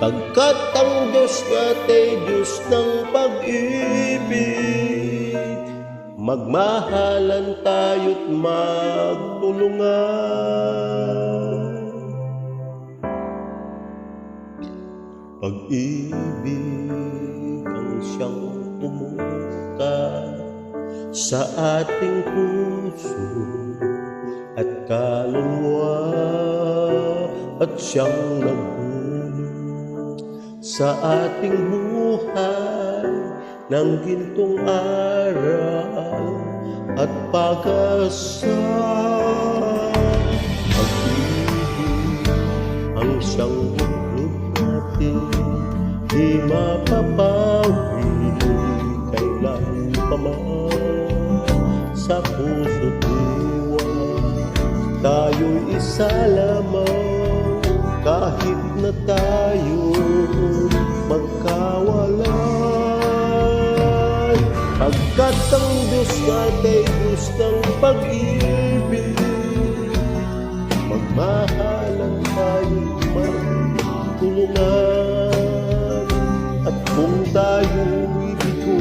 Pagkat ang Diyos natin Diyos ng pag-ibig, magmahalan tayo't magtulungan. Pag-ibig ang siyang pumunta sa ating puso at kaluluwa, at siyang naghulog sa ating buhay ng gintong aral at pag-asa. Pag-ibig ang siyang buklod natin, di mapapawi kailan pa man sa puso't diwa. Tayo'y isa lamang kahit na tayo magkawalan. Pagkat ang Diyos natin Diyos ng pag-ibig, magmahalan tayo'y magtulungan. At kung tayo'y bigo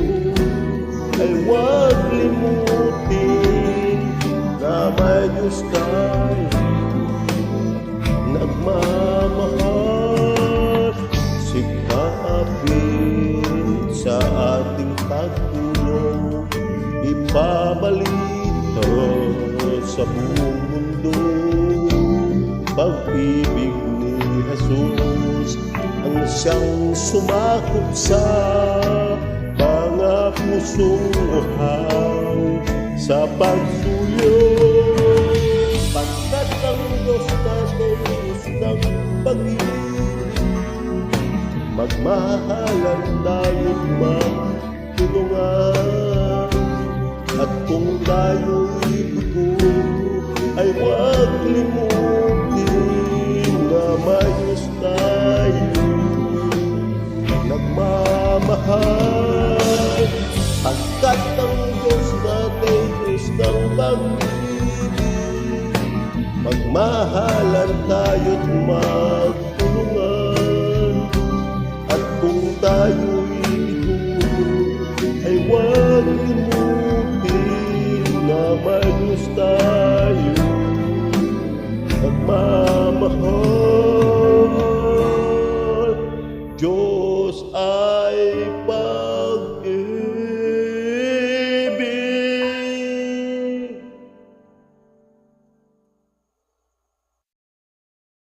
ay huwag limutin na may Diyos tayo nagmamahal. Sikapin sa ating pagtulong, ipabalita sa buong mundo. Pag-ibig ni Jesus ang siyang sumakop sa mga pusong uhaw sa pagsuyo. Pagkat ang Diyos natin Diyos ng pag-ibig, magmahalan tayo't magtulungan. At kung tayo'y bigo ay huwag limutin na may Diyos tayo nagmamahal. Pagkat ang Diyos natin Diyos ng pag-ibig, magmahalan tayo't magtulungan. At kung tayo'y bigo ay huwag limutin na may Diyos tayo nagmamahal.